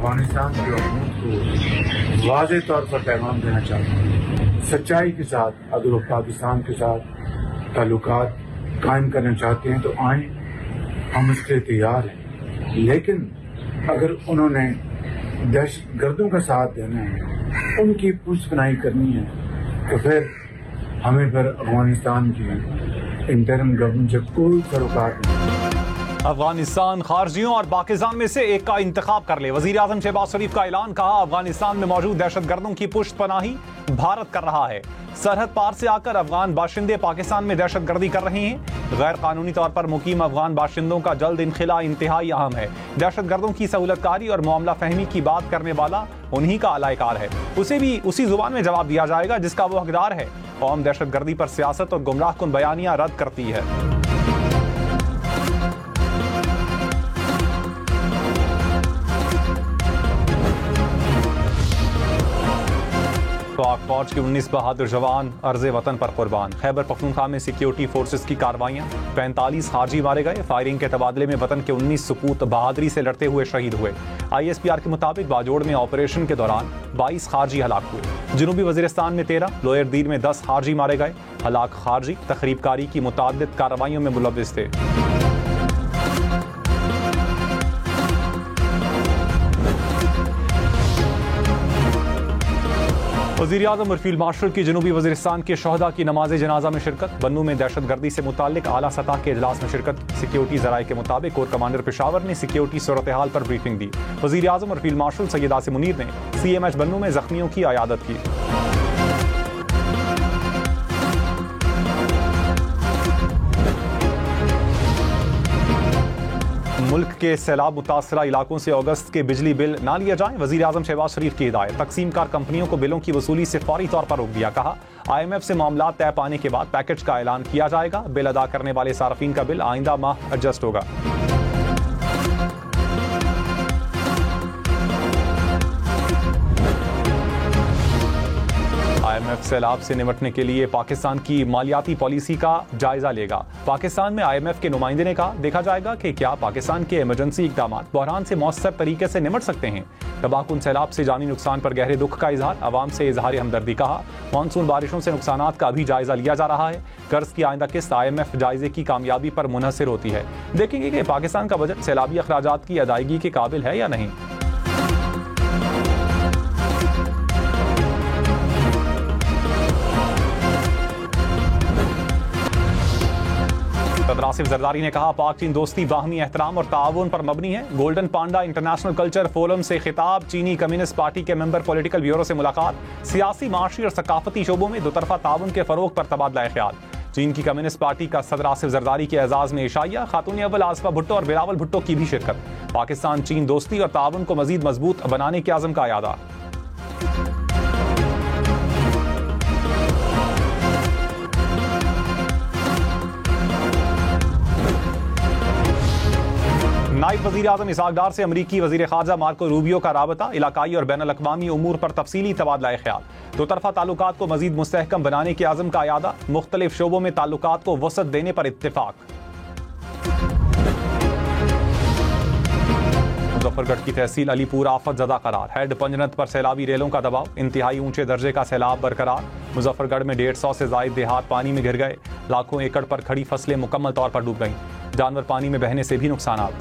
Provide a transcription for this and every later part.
अफगानिस्तान की हुकूमत को वाज़ेह तौर पर पैगाम देना चाहता हूँ, सच्चाई के साथ अगर वो पाकिस्तान के साथ ताल्लुकात कायम करना चाहते हैं तो आएँ, हम उसके लिए तैयार हैं। लेकिन अगर उन्होंने दहशतगर्दों का साथ देना है, उनकी पुष्टनाई करनी है, तो फिर हमें फिर अफगानिस्तान की इंटरिम गवर्नमेंट से कोई सरोकार नहीं। अफगानिस्तान खारजियों और पाकिस्तान में से एक का इंतखाब कर ले। वजीर आजम शहबाज शरीफ का ऐलान। कहा, अफगानिस्तान में मौजूद दहशतगर्दों की पुष्ट पनाही भारत कर रहा है। सरहद पार से आकर अफगान बाशिंदे पाकिस्तान में दहशतगर्दी कर रहे हैं। गैर कानूनी तौर पर मुकीम अफगान बाशिंदों का जल्द इनखिला इंतहाई अहम है। दहशतगर्दों की सहूलतकारी और मामला फहमी की बात करने वाला उन्हीं का अलायकार है। उसे भी उसी जुबान में जवाब दिया जाएगा जिसका वो हकदार है। कौम दहशतगर्दी पर सियासत और गुमराहकुन बयानियां रद्द करती है। पाक फौज के 19 बहादुर जवान अर्ज़े वतन पर कुर्बान। खैबर पख्तूनख्वा में सिक्योरिटी फोर्सेस की कार्रवाइयां, 45 खारजी मारे गए। फायरिंग के तबादले में वतन के 19 सपूत बहादुरी से लड़ते हुए शहीद हुए। ISPR के मुताबिक बाजोड़ में ऑपरेशन के दौरान 22 खारजी हलाक हुए। जनूबी वजीरिस्तान में 13, लोअर दीर में 10 खारजी मारे गए। हलाक खारजी तखरीबकारी की मुताद्दिद कार्रवाइयों में मुलव्विस थे। वज़ीर आज़म और फील्ड मार्शल की जनूबी वज़ीरिस्तान के शहदा की नमाज जनाजा में शिरकत। बन्नू में दहशतगर्दी से मुताल्लिक आला सतह के इजलास में शिरकत। सिक्योरिटी ज़राए के मुताबिक कोर कमांडर पेशावर ने सिक्योरिटी सूरत हाल पर ब्रीफिंग दी। वज़ीर आज़म और फील्ड मार्शल सैयद आसिम मुनीर ने CMH बन्नू में जख्मियों की अयादत की। मुल्क के सैलाब मुतासरा इलाकों से अगस्त के बिजली बिल ना लिया जाए। वज़ीर आज़म शहबाज शरीफ की हिदायत। तकसीम कार कंपनियों को बिलों की वसूली से फौरी तौर पर रोक दिया। कहा, IMF से मामला तय पाने के बाद पैकेज का ऐलान किया जाएगा। बिल अदा करने वाले सार्फिन का बिल आइंदा माह एडजस्ट होगा। IMF सैलाब से निपटने के लिए पाकिस्तान की मालियाती पॉलिसी का जायजा लेगा। पाकिस्तान में IMF के नुमाइंदे ने कहा, देखा जाएगा कि क्या पाकिस्तान के इमरजेंसी इक़दाम बहरान से मौसर तरीके से निपट सकते हैं। तबाहकुन सैलाब से जानी नुकसान पर गहरे दुख का इजहार। अवाम से इजहार हमदर्दी। कहा, मानसून बारिशों से नुकसानात का भी जायजा लिया जा रहा है। कर्ज की आइंदा किस्त IMF जायजे की कामयाबी पर मुनहसर होती है। देखेंगे कि पाकिस्तान का बजट सैलाबी अखराजात की अदायगी के काबिल है या नहीं। सदर आसिफ जरदारी ने कहा, पाक चीन दोस्ती बाहमी एहतराम और ताउन पर मबनी है। गोल्डन पांडा इंटरनेशनल कल्चर फोरम से खिताब। चीनी कम्युनिस्ट पार्टी के मेंबर पॉलिटिकल ब्यूरो से मुलाकात। सियासी, माशी और सकाफती शोबों में दोतरफा ताउन के फरोग पर तबादला ख्याल। चीन की कम्युनिस्ट पार्टी का सदर आसिफ जरदारी के एजाज में इशाइया। खातून अव्वल आसफा भुट्टो और बिलावल भुट्टो की भी शिरकत। पाकिस्तान चीन दोस्ती और ताउन को मजीद मजबूत बनाने के आज़म का यादा। नायब वज़ीर आज़म इसहाक डार से अमरीकी वज़ीर ख़ारजा मार्को रूबियो का राबता। इलाकाई और बैनुल अक़वामी उमूर पर तफसीली तबादला ख्याल। दो तरफ़ा ताल्लुकात को मज़ीद मुस्तहकम बनाने के आज़म का यादा। मुख्तलिफ शोबों में ताल्लुकात को वसअत देने पर इत्तेफाक। मुजफ्फरगढ़ की तहसील अलीपुर आफत ज़दा करार। हेड पंजनत पर सैलाबी रेलों का दबाव। इंतहाई ऊंचे दर्जे का सैलाब बरकरार। मुजफ्फरगढ़ में 150 से ज़ायद देहात पानी में घिर गए। लाखों एकड़ पर खड़ी फसलें मुकम्मल तौर पर डूब गईं। जानवर पानी में बहने से भी नुकसानात।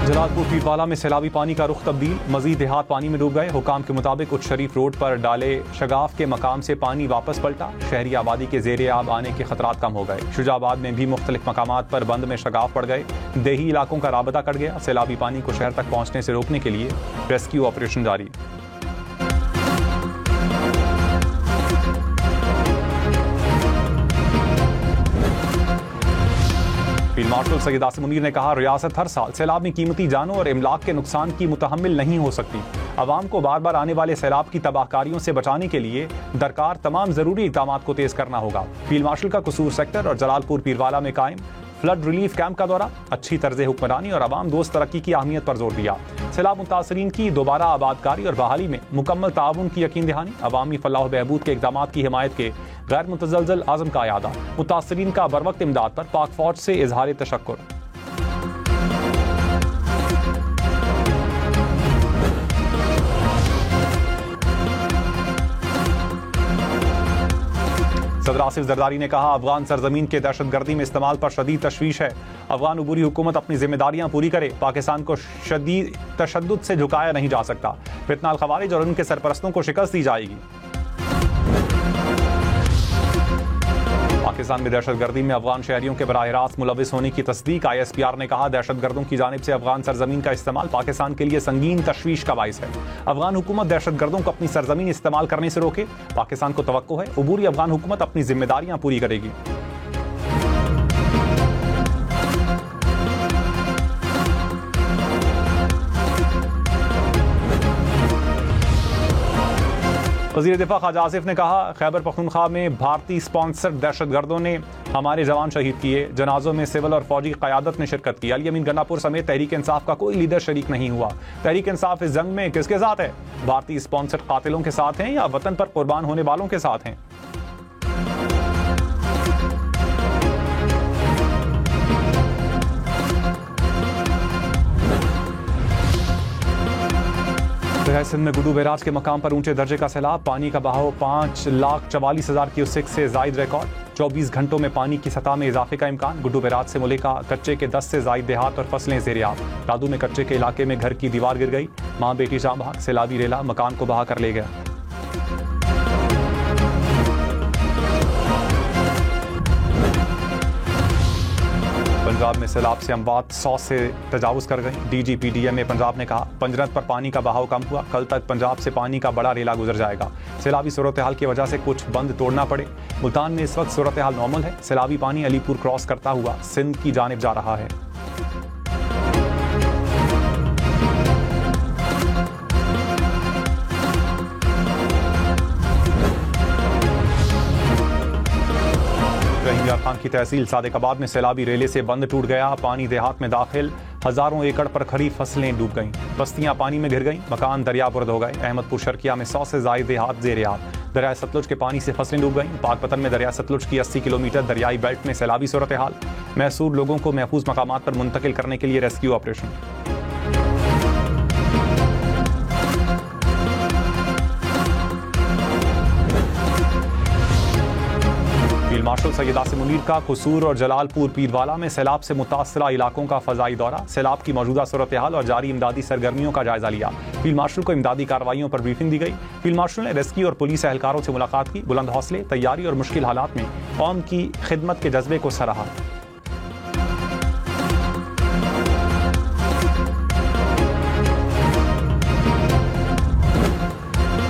जलालपुर पीरवाला में सैलाबी पानी का रुख तब्दील। मजीद देहात पानी में डूब गए। हुकाम के मुताबिक उच्च शरीफ रोड पर डाले शगाफ के मकाम से पानी वापस पलटा। शहरी आबादी के ज़ेरे आब आने के खतरात कम हो गए। शुजाबाद में भी मुख्तलिफ मकामात पर बंद में शगाफ पड़ गए। देही इलाकों का राबता कट गया। सैलाबी पानी को शहर तक पहुंचने से रोकने के लिए रेस्क्यू ऑपरेशन जारी। फील्ड मार्शल सैयद आसिम मुनीर ने कहा, रियासत हर साल सैलाब में कीमती जानों और इमलाक के नुकसान की मुतहम्मिल नहीं हो सकती। अवाम को बार बार आने वाले सैलाब की तबाहकारियों से बचाने के लिए दरकार तमाम जरूरी इक़दामात को तेज करना होगा। फील्ड मार्शल का कसूर सेक्टर और जलालपुर पीरवाला में कायम फ्लड रिलीफ कैंप का दौरा, अच्छी तर्ज हुक्मरानी और आवाम दोस्त तरक्की की अहमियत पर जोर दिया। सैलाब मुतासरीन की दोबारा आबादकारी और बहाली में मुकम्मल ताउन की यकीन दहानी, अवामी फलाह बहबूद के इक़दामात की हिमायत के गैर मुतज़लज़ल आज़म का यादा, मुतासरीन का बरवक्त इमदाद पर पाक फौज से इजहार तशक्कुर। सदर आसिफ जरदारी ने कहा, अफगान सरजमीन के दहशतगर्दी में इस्तेमाल पर शदीद तशवीश है। अफगान उबूरी हुकूमत अपनी जिम्मेदारियां पूरी करे, पाकिस्तान को शदीद तशद्दुद से झुकाया नहीं जा सकता। फितनाल खवारिज और उनके सरपरस्तों को शिकस्त दी जाएगी। पाकिस्तान में दहशतगर्दी में अफगान शहरियों के बराह रास्त मुलविस होने की तस्दीक। ISPR ने कहा, दहशतगर्दों की जानिब से अफगान सरजमीन का इस्तेमाल पाकिस्तान के लिए संगीन तशवीश का बाइस है। अफगान हुकूमत दहशतगर्दों को अपनी सरजमीन इस्तेमाल करने से रोके। पाकिस्तान को तवक्को है उबूरी अफगान हुकूमत अपनी जिम्मेदारियां पूरी करेगी। वज़ीर दिफा ख्वाजा आसिफ ने कहा, खैबर पख्तूनख्वा में भारतीय स्पॉन्सर्ड दहशतगर्दों ने हमारे जवान शहीद किए। जनाजों में सिविल और फौजी क़यादत ने शिरकत की। अली अमीन गन्नापुर समेत तहरीक इंसाफ का कोई लीडर शरीक नहीं हुआ। तहरीक इंसाफ इस जंग में किसके साथ है? भारतीय स्पॉन्सर्ड कातिलों के साथ हैं या वतन पर कुर्बान होने वालों के साथ हैं? सिंध में गुडू बैराज के मकाम पर ऊंचे दर्जे का सैलाब, पानी का बहाव 5,44,000 क्यूसेक से जायद रिकॉर्ड। 24 घंटों में पानी की सतह में इजाफे का इम्कान। गुडू बैराज से मुलेका कच्चे के 10 से जायद देहात और फसलें ज़ेर-ए-आब। दादू में कच्चे के इलाके में घर की दीवार गिर गई, मां बेटी जाम बहाक, सैलाबी रेला मकान को बहा कर ले गया। पंजाब में सैलाब से अमवात 100 से तजावुज़ कर गई। DGP DMA पंजाब ने कहा, पंजरत पर पानी का बहाव कम हुआ, कल तक पंजाब से पानी का बड़ा रेला गुजर जाएगा। सैलाबी सूरत हाल की वजह से कुछ बंद तोड़ना पड़े। मुल्तान में इस वक्त सूरत हाल नॉर्मल है। सैलाबी पानी अलीपुर क्रॉस करता हुआ सिंध की जानिब जा रहा है। खान की तहसील सादिकाबाद में सैलाबी रेले से बंद टूट गया। पानी देहात में दाखिल, हजारों एकड़ पर खड़ी फसलें डूब गईं। बस्तियां पानी में घिर गईं, मकान दरियाबुर्द हो गए। अहमदपुर शर्किया में 100 से जायद देहात ज़ेर-ए-आब। दरिया सतलुज के पानी से फसलें डूब गईं। पाकपतन में दरिया सतलुज की 80 किलोमीटर दरियाई बेल्ट में सैलाबी सूरत हाल। महसूर लोगों को महफूज मकामात पर मुंतकिल करने के लिए rescue operation. Field marshal Syed Asim Munir का कसूर और जलालपुर पीरवाला में सैलाब से मुतासरा इलाकों का फजाई दौरा। सैलाब की मौजूदा सूरत हाल और जारी इमदादी सरगर्मियों का जायजा लिया। फील्ड मार्शल को इमदादी कार्रवाइयों पर ब्रीफिंग दी गई। फील्ड मार्शल ने रेस्क्यू और पुलिस एहलकारों से मुलाकात की। बुलंद हौसले, तैयारी और मुश्किल हालात में कौम की खिदमत के जज्बे को सराहा।